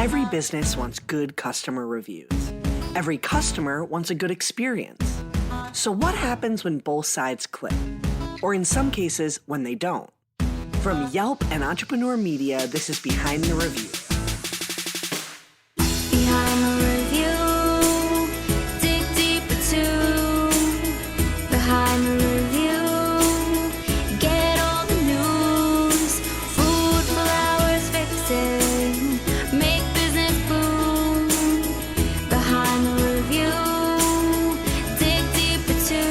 Every business wants good customer reviews. Every customer wants a good experience. So what happens when both sides click? Or in some cases, when they don't? From Yelp and Entrepreneur Media, this is Behind the Review. Behind the review, dig deeper too. Behind the review, get all the news. Food, flowers, fixing, make business boom. Behind the review, dig deeper too.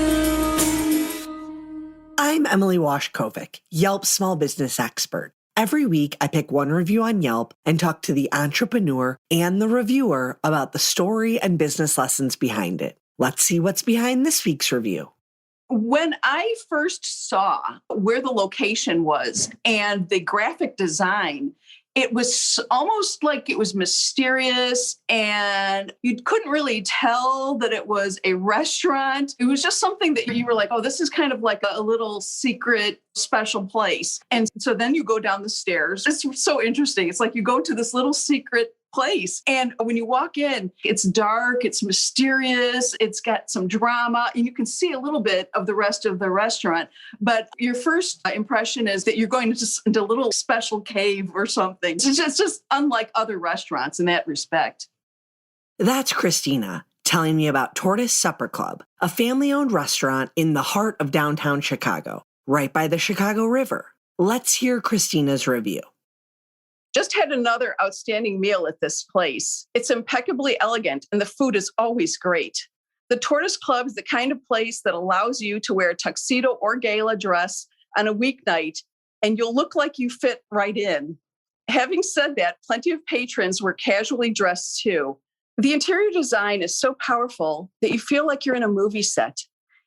I'm Emily Washkovic, Yelp's small business expert. Every week, I pick one review on Yelp and talk to the entrepreneur and the reviewer about the story and business lessons behind it. Let's see what's behind this week's review. When I first saw where the location was and the graphic design, it was almost like it was mysterious and you couldn't really tell that it was a restaurant. It was just something that you were like, oh, this is kind of like a little secret special place. And so then you go down the stairs. It's so interesting. It's like you go to this little secret place. And when you walk in, it's dark, it's mysterious, it's got some drama, and you can see a little bit of the rest of the restaurant. But your first impression is that you're going into a little special cave or something. It's just unlike other restaurants in that respect. That's Christina telling me about Tortoise Supper Club, a family-owned restaurant in the heart of downtown Chicago, right by the Chicago River. Let's hear Christina's review. Just had another outstanding meal at this place. It's impeccably elegant and the food is always great. The Tortoise Club is the kind of place that allows you to wear a tuxedo or gala dress on a weeknight and you'll look like you fit right in. Having said that, plenty of patrons were casually dressed too. The interior design is so powerful that you feel like you're in a movie set.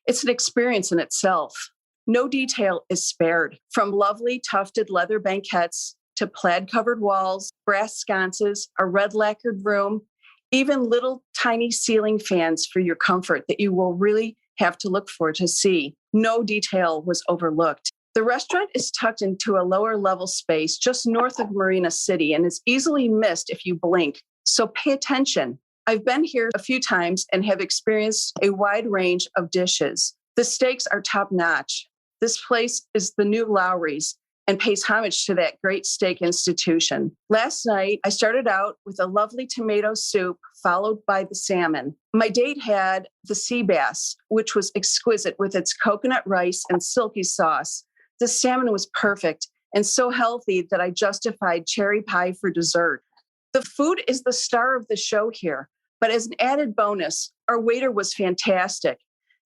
It's an experience in itself. No detail is spared, from lovely tufted leather banquettes to plaid-covered walls, brass sconces, a red lacquered room, even little tiny ceiling fans for your comfort that you will really have to look for to see. No detail was overlooked. The restaurant is tucked into a lower level space just north of Marina City and is easily missed if you blink. So pay attention. I've been here a few times and have experienced a wide range of dishes. The steaks are top-notch. This place is the new Lowry's and pays homage to that great steak institution. Last night, I started out with a lovely tomato soup, followed by the salmon. My date had the sea bass, which was exquisite with its coconut rice and silky sauce. The salmon was perfect and so healthy that I justified cherry pie for dessert. The food is the star of the show here, but as an added bonus, our waiter was fantastic.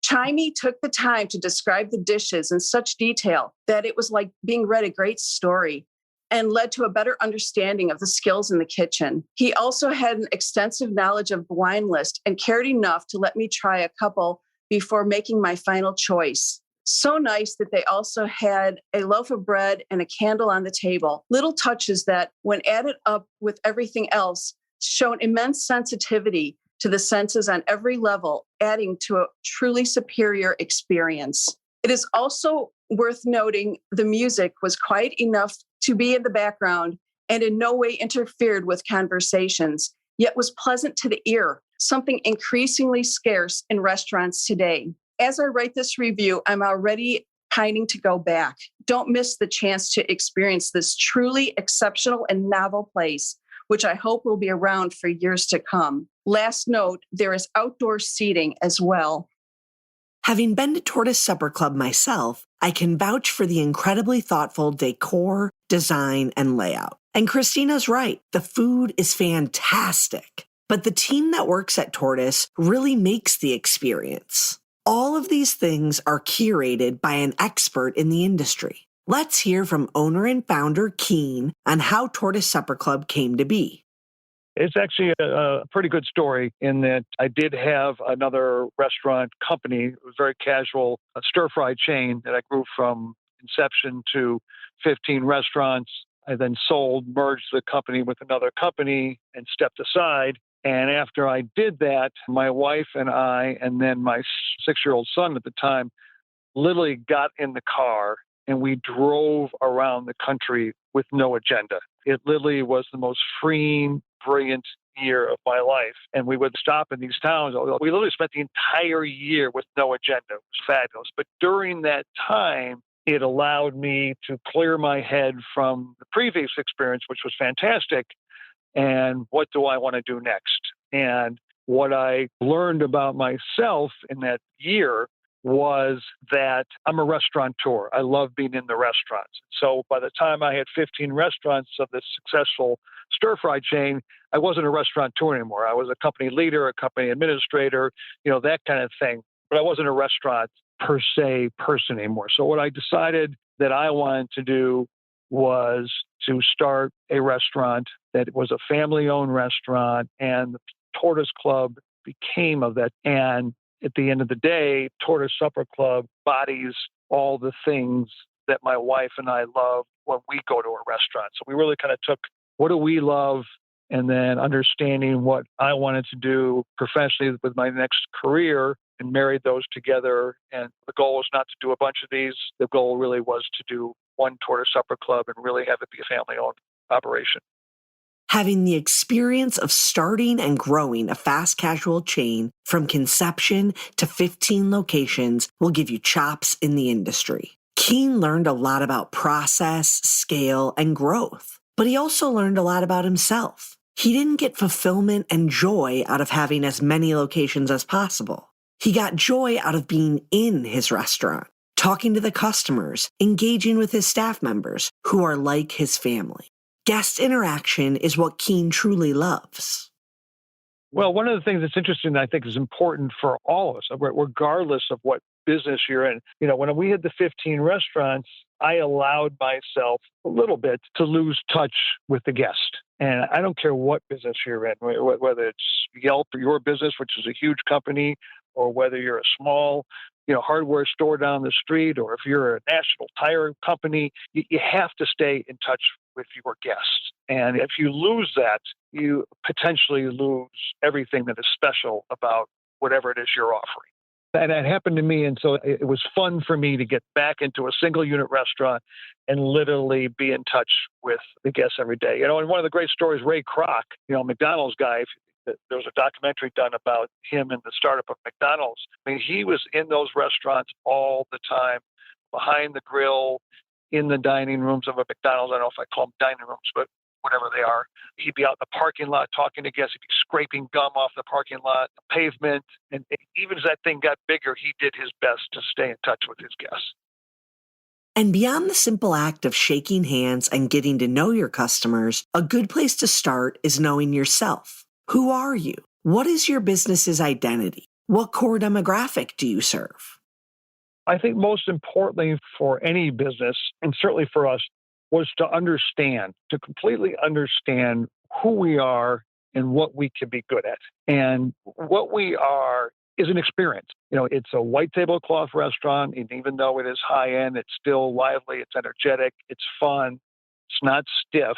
Chimey took the time to describe the dishes in such detail that it was like being read a great story and led to a better understanding of the skills in the kitchen. He also had an extensive knowledge of the wine list and cared enough to let me try a couple before making my final choice. So nice that they also had a loaf of bread and a candle on the table. Little touches that, when added up with everything else, show an immense sensitivity to the senses on every level, adding to a truly superior experience. It is also worth noting the music was quiet enough to be in the background and in no way interfered with conversations, yet was pleasant to the ear, something increasingly scarce in restaurants today. As I write this review, I'm already pining to go back. Don't miss the chance to experience this truly exceptional and novel place, which I hope will be around for years to come. Last note, there is outdoor seating as well. Having been to Tortoise Supper Club myself, I can vouch for the incredibly thoughtful decor, design, and layout. And Christina's right, the food is fantastic. But the team that works at Tortoise really makes the experience. All of these things are curated by an expert in the industry. Let's hear from owner and founder Keene on how Tortoise Supper Club came to be. It's actually a pretty good story in that I did have another restaurant company. It was very casual, a stir-fry chain that I grew from inception to 15 restaurants. I then merged the company with another company and stepped aside. And after I did that, my wife and I, and then my 6-year-old son at the time, literally got in the car and we drove around the country with no agenda. It literally was the most freeing, brilliant year of my life. And we would stop in these towns. We literally spent the entire year with no agenda. It was fabulous. But during that time, it allowed me to clear my head from the previous experience, which was fantastic. And what do I want to do next? And what I learned about myself in that year was that I'm a restaurateur. I love being in the restaurants. So by the time I had 15 restaurants of this successful stir-fry chain, I wasn't a restaurateur anymore. I was a company leader, a company administrator, that kind of thing. But I wasn't a restaurant per se person anymore. So what I decided that I wanted to do was to start a restaurant that was a family-owned restaurant, and the Tortoise Club became of that. And at the end of the day, Tortoise Supper Club embodies all the things that my wife and I love when we go to a restaurant. So we really kind of took what do we love, and then understanding what I wanted to do professionally with my next career, and married those together. And the goal was not to do a bunch of these. The goal really was to do one Tortoise Supper Club and really have it be a family-owned operation. Having the experience of starting and growing a fast casual chain from conception to 15 locations will give you chops in the industry. Keene learned a lot about process, scale, and growth, but he also learned a lot about himself. He didn't get fulfillment and joy out of having as many locations as possible. He got joy out of being in his restaurant, talking to the customers, engaging with his staff members who are like his family. Guest interaction is what Keene truly loves. Well, one of the things that's interesting, I think, is important for all of us, regardless of what business you're in. When we had the 15 restaurants, I allowed myself a little bit to lose touch with the guest. And I don't care what business you're in, whether it's Yelp or your business, which is a huge company, or whether you're a small, hardware store down the street, or if you're a national tire company, you have to stay in touch with your guests. And if you lose that, you potentially lose everything that is special about whatever it is you're offering. And that happened to me. And so it was fun for me to get back into a single unit restaurant and literally be in touch with the guests every day. And one of the great stories, Ray Kroc, McDonald's guy, there was a documentary done about him and the startup of McDonald's. I mean, he was in those restaurants all the time, behind the grill, in the dining rooms of a McDonald's. I don't know if I call them dining rooms, but whatever they are. He'd be out in the parking lot talking to guests. He'd be scraping gum off the parking lot, the pavement. And even as that thing got bigger, he did his best to stay in touch with his guests. And beyond the simple act of shaking hands and getting to know your customers, a good place to start is knowing yourself. Who are you? What is your business's identity? What core demographic do you serve? I think most importantly for any business, and certainly for us, was to completely understand who we are and what we can be good at. And what we are is an experience. It's a white tablecloth restaurant, and even though it is high-end, it's still lively, it's energetic, it's fun, it's not stiff,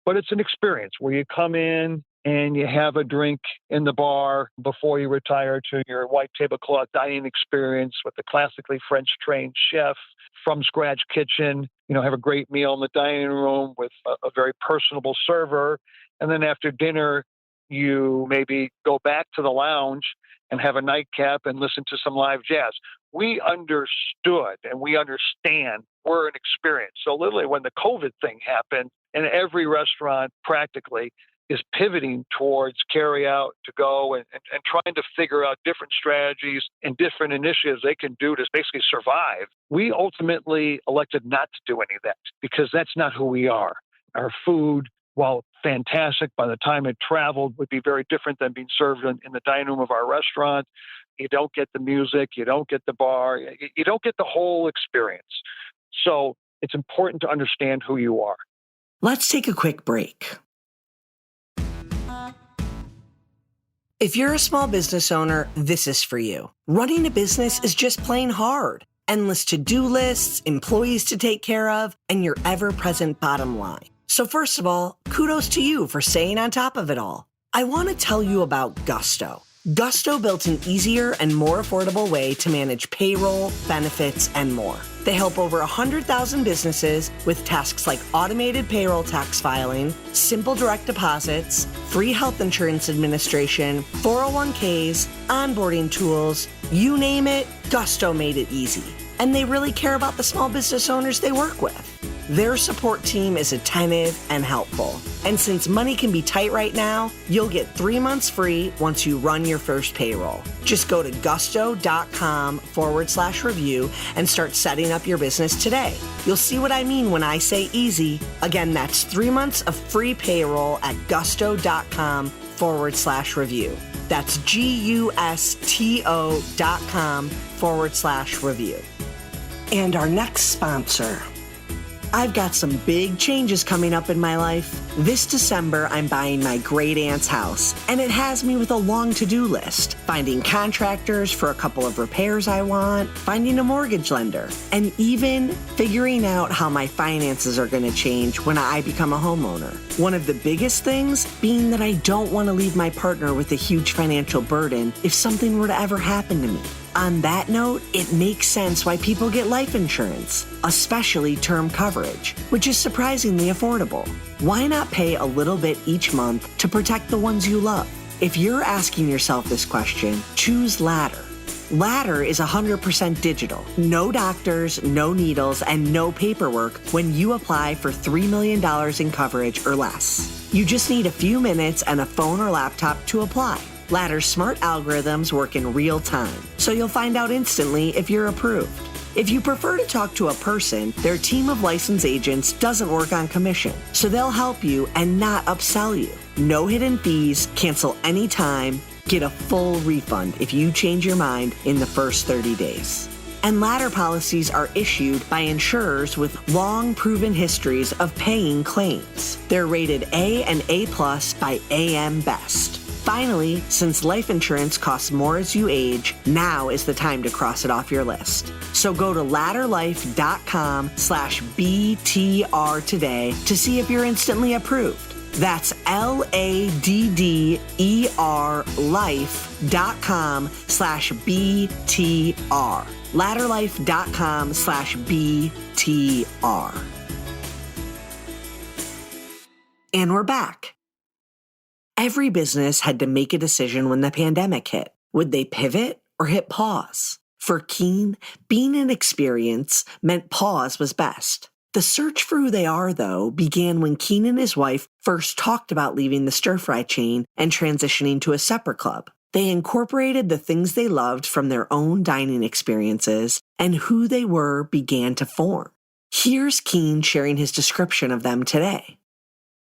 but it's an experience where you come in and you have a drink in the bar before you retire to your white tablecloth dining experience with the classically French-trained chef, from scratch kitchen, have a great meal in the dining room with a very personable server. And then after dinner, you maybe go back to the lounge and have a nightcap and listen to some live jazz. We understood and we understand we're an experience. So literally when the COVID thing happened, and every restaurant practically is pivoting towards carry out, to go, and trying to figure out different strategies and different initiatives they can do to basically survive. We ultimately elected not to do any of that because that's not who we are. Our food, while fantastic, by the time it traveled, would be very different than being served in the dining room of our restaurant. You don't get the music, you don't get the bar, you don't get the whole experience. So it's important to understand who you are. Let's take a quick break. If you're a small business owner, this is for you. Running a business is just plain hard. Endless to-do lists, employees to take care of, and your ever-present bottom line. So first of all, kudos to you for staying on top of it all. I want to tell you about Gusto. Gusto built an easier and more affordable way to manage payroll, benefits, and more. They help over 100,000 businesses with tasks like automated payroll tax filing, simple direct deposits, free health insurance administration, 401ks, onboarding tools, you name it, Gusto made it easy. And they really care about the small business owners they work with. Their support team is attentive and helpful. And since money can be tight right now, you'll get 3 months free once you run your first payroll. Just go to gusto.com/review and start setting up your business today. You'll see what I mean when I say easy. Again, that's 3 months of free payroll at gusto.com/review. That's gusto.com/review. And our next sponsor. I've got some big changes coming up in my life. This December, I'm buying my great aunt's house, and it has me with a long to-do list. Finding contractors for a couple of repairs I want, finding a mortgage lender, and even figuring out how my finances are going to change when I become a homeowner. One of the biggest things being that I don't want to leave my partner with a huge financial burden if something were to ever happen to me. On that note, it makes sense why people get life insurance, especially term coverage, which is surprisingly affordable. Why not pay a little bit each month to protect the ones you love? If you're asking yourself this question, choose Ladder. Ladder is 100% digital. No doctors, no needles, and no paperwork when you apply for $3 million in coverage or less. You just need a few minutes and a phone or laptop to apply. Ladder's smart algorithms work in real time, so you'll find out instantly if you're approved. If you prefer to talk to a person, their team of licensed agents doesn't work on commission, so they'll help you and not upsell you. No hidden fees, cancel anytime, get a full refund if you change your mind in the first 30 days. And Ladder policies are issued by insurers with long proven histories of paying claims. They're rated A and A+ by AM Best. Finally, since life insurance costs more as you age, now is the time to cross it off your list. So go to ladderlife.com/BTR today to see if you're instantly approved. That's LADDER life.com/BTR. Ladderlife.com/BTR. And we're back. Every business had to make a decision when the pandemic hit. Would they pivot or hit pause? For Keene, being an experience meant pause was best. The search for who they are, though, began when Keene and his wife first talked about leaving the stir-fry chain and transitioning to a supper club. They incorporated the things they loved from their own dining experiences, and who they were began to form. Here's Keene sharing his description of them today.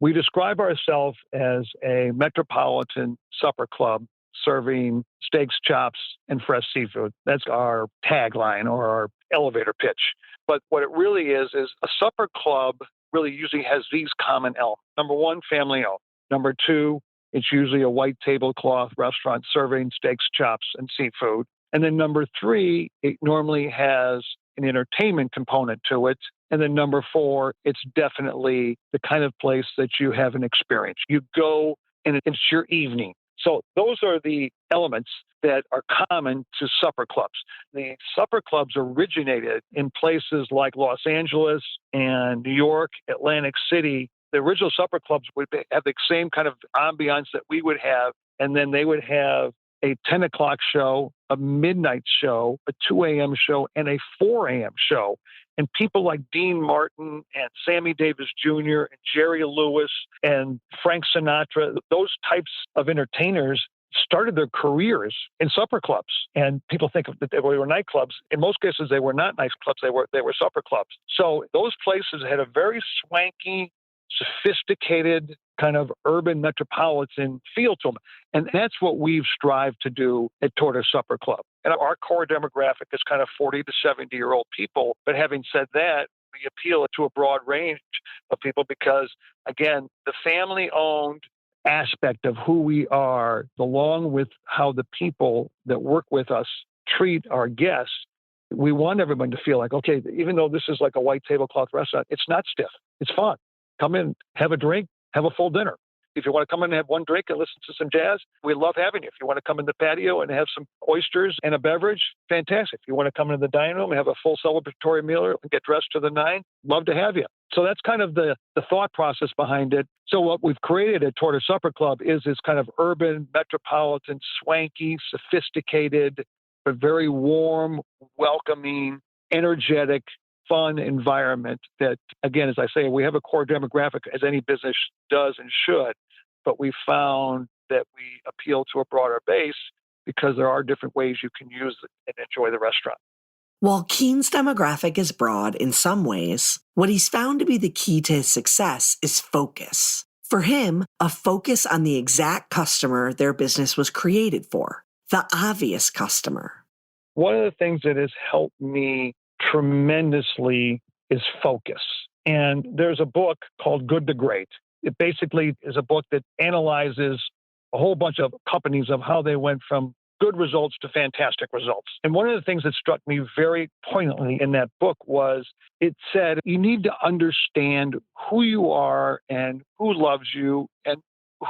We describe ourselves as a metropolitan supper club serving steaks, chops, and fresh seafood. That's our tagline or our elevator pitch. But what it really is a supper club really usually has these common elements. Number one, family owned. Number two, it's usually a white tablecloth restaurant serving steaks, chops, and seafood. And then number three, it normally has an entertainment component to it. And then number four, it's definitely the kind of place that you have an experience. You go and it's your evening. So those are the elements that are common to supper clubs. The supper clubs originated in places like Los Angeles and New York, Atlantic City. The original supper clubs would have the same kind of ambiance that we would have. And then they would have a 10 o'clock show, a midnight show, a 2 a.m. show, and a 4 a.m. show. And people like Dean Martin and Sammy Davis Jr. and Jerry Lewis and Frank Sinatra, those types of entertainers started their careers in supper clubs. And people think that they were nightclubs. In most cases, they were not nightclubs. They were supper clubs. So those places had a very swanky, sophisticated kind of urban metropolitan feel to them. And that's what we've strived to do at Tortoise Supper Club. And our core demographic is kind of 40 to 70-year-old people. But having said that, we appeal to a broad range of people because, again, the family-owned aspect of who we are, along with how the people that work with us treat our guests, we want everyone to feel like, okay, even though this is like a white tablecloth restaurant, it's not stiff. It's fun. Come in, have a drink, have a full dinner. If you want to come in and have one drink and listen to some jazz, we love having you. If you want to come in the patio and have some oysters and a beverage, fantastic. If you want to come into the dining room and have a full celebratory meal and get dressed to the nine, love to have you. So that's kind of the thought process behind it. So what we've created at Tortoise Supper Club is this kind of urban, metropolitan, swanky, sophisticated, but very warm, welcoming, energetic, fun environment that, again, as I say, we have a core demographic as any business does and should, but we found that we appeal to a broader base because there are different ways you can use it and enjoy the restaurant. While Keene's demographic is broad in some ways, what he's found to be the key to his success is focus. For him, a focus on the exact customer their business was created for, the obvious customer. One of the things that has helped me tremendously is focus. And there's a book called Good to Great. It basically is a book that analyzes a whole bunch of companies of how they went from good results to fantastic results. And one of the things that struck me very poignantly in that book was it said you need to understand who you are and who loves you and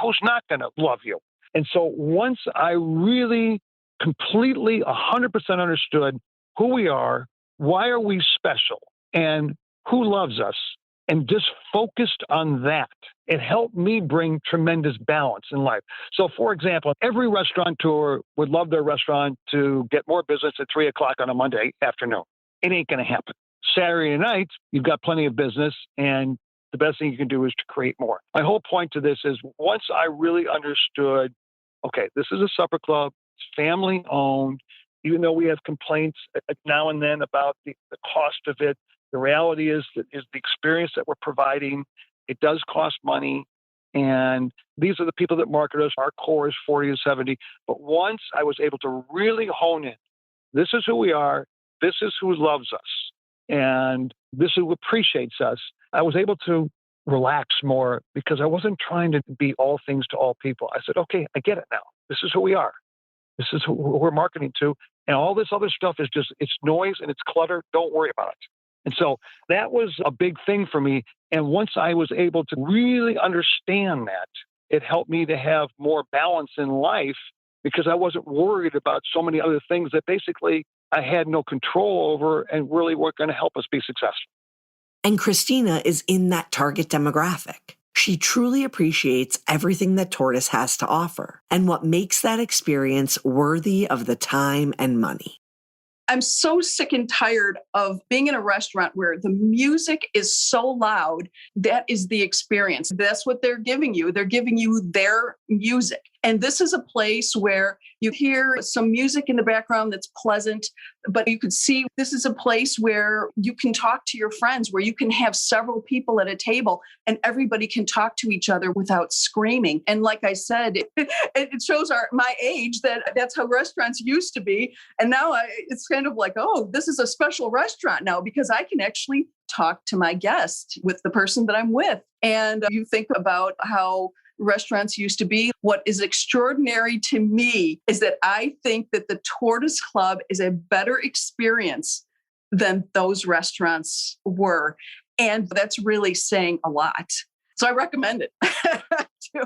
who's not going to love you. And so once I really completely 100% understood who we are, why are we special, and who loves us, and just focused on that, it helped me bring tremendous balance in life. So, for example, every restaurateur would love their restaurant to get more business at 3 o'clock on a Monday afternoon. It ain't going to happen. Saturday night, you've got plenty of business, and the best thing you can do is to create more. My whole point to this is once I really understood, okay, this is a supper club, it's family owned, even though we have complaints now and then about the cost of it, the reality is that is the experience that we're providing. It does cost money. And these are the people that market us. Our core is 40 to 70. But once I was able to really hone in, this is who we are. This is who loves us. And this is who appreciates us. I was able to relax more because I wasn't trying to be all things to all people. I said, okay, I get it now. This is who we are. This is who we're marketing to. And all this other stuff is just, it's noise and it's clutter. Don't worry about it. And so that was a big thing for me. And once I was able to really understand that, it helped me to have more balance in life because I wasn't worried about so many other things that basically I had no control over and really weren't going to help us be successful. And Christina is in that target demographic. She truly appreciates everything that Tortoise has to offer and what makes that experience worthy of the time and money. I'm so sick and tired of being in a restaurant where the music is so loud. That is the experience. That's what they're giving you. They're giving you their music. And this is a place where you hear some music in the background that's pleasant, but you could see this is a place where you can talk to your friends, where you can have several people at a table and everybody can talk to each other without screaming. And like I said, it shows my age that's how restaurants used to be. And now it's kind of like, oh, this is a special restaurant now because I can actually talk to my guest with the person that I'm with. And you think about how restaurants used to be. What is extraordinary to me is that I think that the Tortoise Club is a better experience than those restaurants were. And that's really saying a lot. So I recommend it too.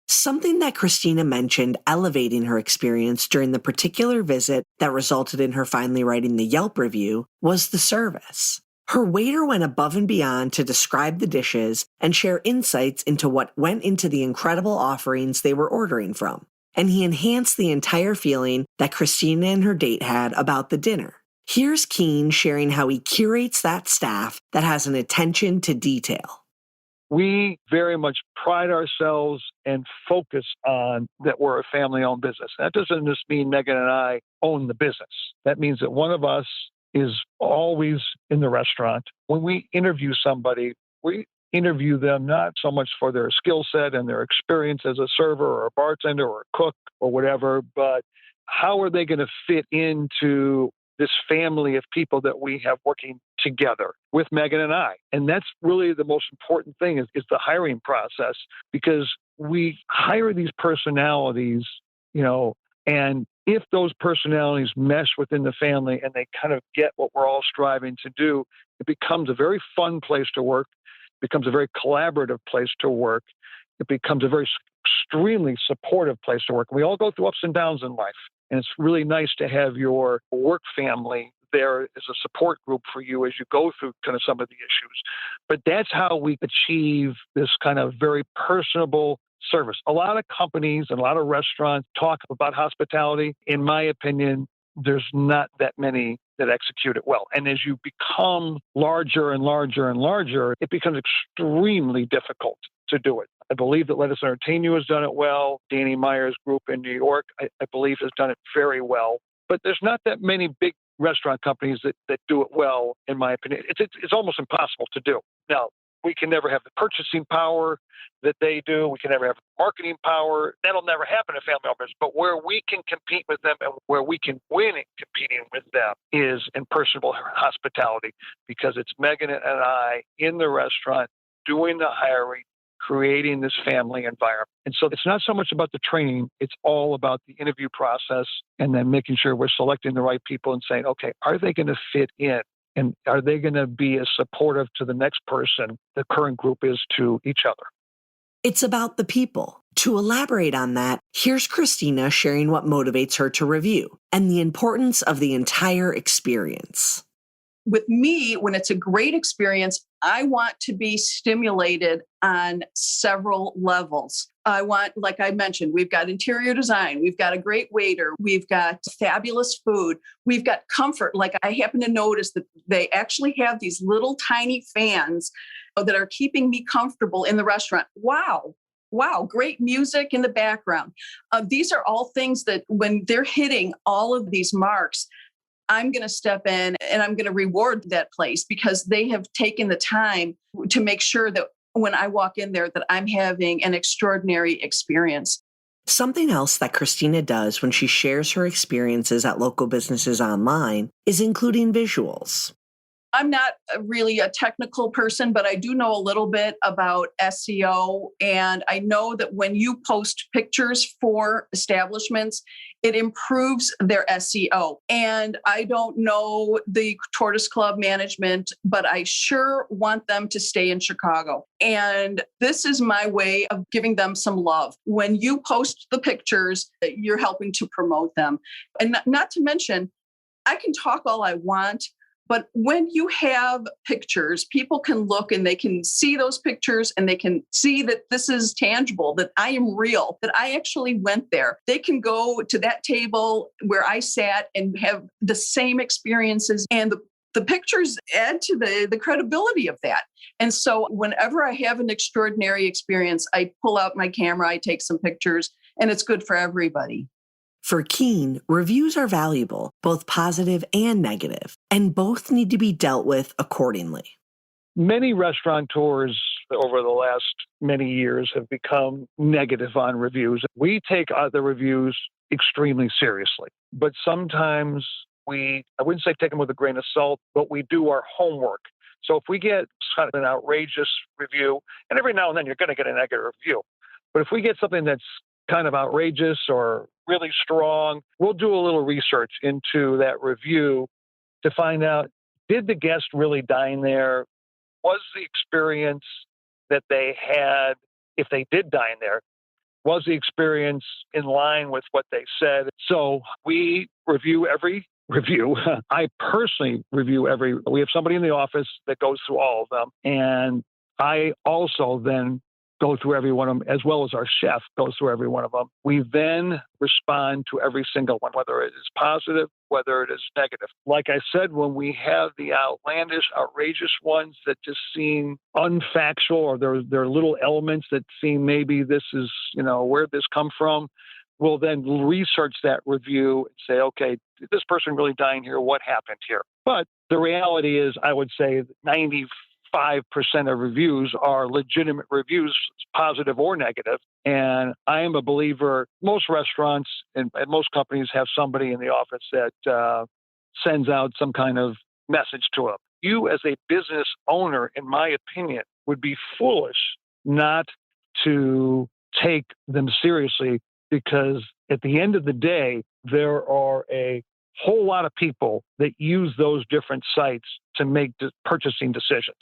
Something that Christina mentioned elevating her experience during the particular visit that resulted in her finally writing the Yelp review was the service. Her waiter went above and beyond to describe the dishes and share insights into what went into the incredible offerings they were ordering from. And he enhanced the entire feeling that Christina and her date had about the dinner. Here's Keene sharing how he curates that staff that has an attention to detail. We very much pride ourselves and focus on that we're a family-owned business. That doesn't just mean Megan and I own the business. That means that one of us is always in the restaurant. When we interview somebody, we interview them not so much for their skill set and their experience as a server or a bartender or a cook or whatever, but how are they going to fit into this family of people that we have working together with Megan and I. And that's really the most important thing is the hiring process, because we hire these personalities, and if those personalities mesh within the family and they kind of get what we're all striving to do, it becomes a very fun place to work, becomes a very collaborative place to work. It becomes a very extremely supportive place to work. We all go through ups and downs in life, and it's really nice to have your work family there as a support group for you as you go through kind of some of the issues. But that's how we achieve this kind of very personable service. A lot of companies and a lot of restaurants talk about hospitality. In my opinion, there's not that many that execute it well. And as you become larger and larger and larger, it becomes extremely difficult to do it. I believe that Let Us Entertain You has done it well. Danny Meyer's group in New York, I believe, has done it very well. But there's not that many big restaurant companies that do it well, in my opinion. It's almost impossible to do. Now, we can never have the purchasing power that they do. We can never have marketing power. That'll never happen in family-owned business. But where we can compete with them and where we can win in competing with them is in personable hospitality, because it's Megan and I in the restaurant doing the hiring, creating this family environment. And so it's not so much about the training, it's all about the interview process and then making sure we're selecting the right people and saying, okay, are they going to fit in? And are they going to be as supportive to the next person the current group is to each other? It's about the people. To elaborate on that, here's Christina sharing what motivates her to review and the importance of the entire experience. With me, when it's a great experience, I want to be stimulated on several levels. I want, like I mentioned, we've got interior design, we've got a great waiter, we've got fabulous food, we've got comfort. Like I happen to notice that they actually have these little tiny fans that are keeping me comfortable in the restaurant. Wow, great music in the background. These are all things that when they're hitting all of these marks, I'm going to step in and I'm going to reward that place because they have taken the time to make sure that when I walk in there that I'm having an extraordinary experience. Something else that Christina does when she shares her experiences at local businesses online is including visuals. I'm not really a technical person, but I do know a little bit about SEO. And I know that when you post pictures for establishments, it improves their SEO. And I don't know the Tortoise Club management, but I sure want them to stay in Chicago. And this is my way of giving them some love. When you post the pictures, you're helping to promote them. And not to mention, I can talk all I want, but when you have pictures, people can look and they can see those pictures and they can see that this is tangible, that I am real, that I actually went there. They can go to that table where I sat and have the same experiences. And the pictures add to the credibility of that. And so whenever I have an extraordinary experience, I pull out my camera, I take some pictures, and it's good for everybody. For Keene, reviews are valuable, both positive and negative, and both need to be dealt with accordingly. Many restaurateurs over the last many years have become negative on reviews. We take the reviews extremely seriously, but sometimes I wouldn't say take them with a grain of salt, but we do our homework. So if we get kind of an outrageous review, and every now and then you're going to get a negative review, but if we get something that's kind of outrageous or really strong, we'll do a little research into that review to find out, did the guest really dine there? Was the experience that they had, if they did dine there, was the experience in line with what they said? So we review every review. I personally review we have somebody in the office that goes through all of them. And I also then go through every one of them, as well as our chef goes through every one of them. We then respond to every single one, whether it is positive, whether it is negative. Like I said, when we have the outlandish, outrageous ones that just seem unfactual, or there are little elements that seem maybe this is, where'd this come from? We'll then research that review and say, okay, did this person really dine here? What happened here? But the reality is, I would say 95% of reviews are legitimate reviews, positive or negative. And I am a believer, most restaurants and most companies have somebody in the office that sends out some kind of message to them. You as a business owner, in my opinion, would be foolish not to take them seriously, because at the end of the day, there are a whole lot of people that use those different sites to make purchasing decisions.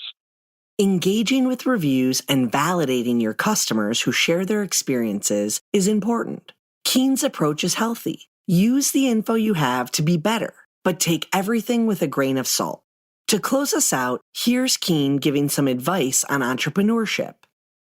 Engaging with reviews and validating your customers who share their experiences is important. Keene's approach is healthy. Use the info you have to be better, but take everything with a grain of salt. To close us out, here's Keene giving some advice on entrepreneurship.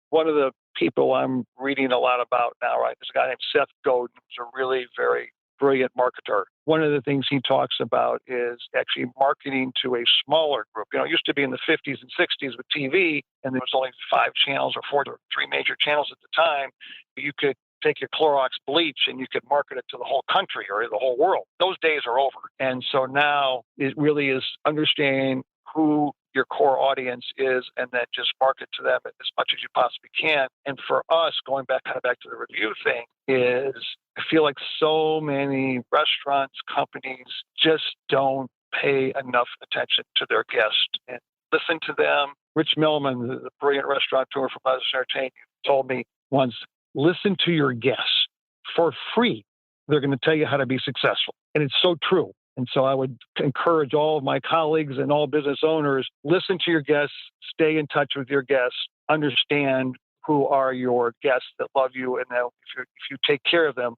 One of the people I'm reading a lot about now, right, is a guy named Seth Godin, who's a really very brilliant marketer. One of the things he talks about is actually marketing to a smaller group. It used to be in the 50s and 60s with TV, and there was only 5 channels or 4 or 3 major channels at the time. You could take your Clorox bleach and you could market it to the whole country or the whole world. Those days are over. And so now it really is understanding who your core audience is and then just market to them as much as you possibly can. And for us, going back to the review thing, is I feel like so many restaurants, companies just don't pay enough attention to their guests and listen to them. Rich Millman, the brilliant restaurateur from Tortoise Entertainment, told me once, listen to your guests. For free, they're going to tell you how to be successful. And it's so true. And so I would encourage all of my colleagues and all business owners, listen to your guests, stay in touch with your guests, understand who are your guests that love you, and that if you take care of them,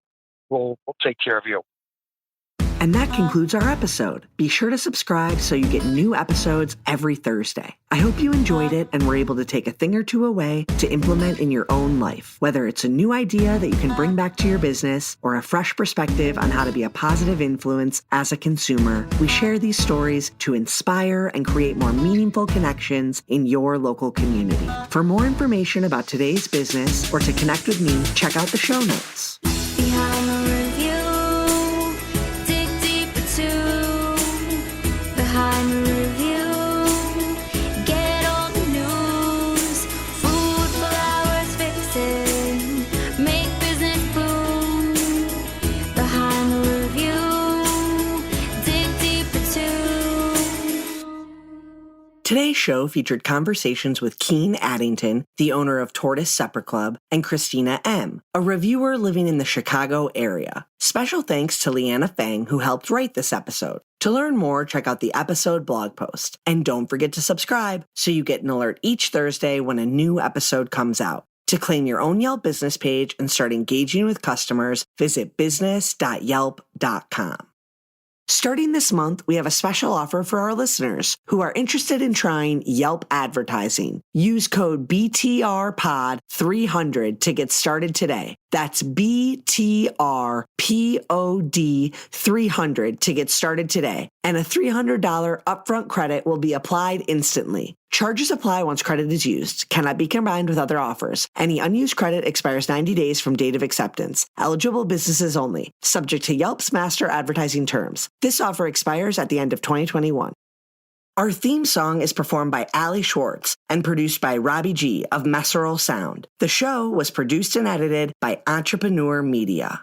we'll take care of you. And that concludes our episode. Be sure to subscribe so you get new episodes every Thursday. I hope you enjoyed it and were able to take a thing or two away to implement in your own life. Whether it's a new idea that you can bring back to your business or a fresh perspective on how to be a positive influence as a consumer, we share these stories to inspire and create more meaningful connections in your local community. For more information about today's business or to connect with me, check out the show notes. Behind the review, dig deeper too. Behind the review, get all the news. Food, flowers, fixing, make business boom. Behind the review, dig deeper too. Today's show featured conversations with Keene Addington, the owner of Tortoise Supper Club, and Christina M., a reviewer living in the Chicago area. Special thanks to Leanna Fang, who helped write this episode. To learn more, check out the episode blog post. And don't forget to subscribe so you get an alert each Thursday when a new episode comes out. To claim your own Yelp business page and start engaging with customers, visit business.yelp.com. Starting this month, we have a special offer for our listeners who are interested in trying Yelp advertising. Use code BTRPOD300 to get started today. That's BTRPOD300 to get started today. And a $300 upfront credit will be applied instantly. Charges apply once credit is used. Cannot be combined with other offers. Any unused credit expires 90 days from date of acceptance. Eligible businesses only. Subject to Yelp's master advertising terms. This offer expires at the end of 2021. Our theme song is performed by Ali Schwartz and produced by Robbie G. of Messerol Sound. The show was produced and edited by Entrepreneur Media.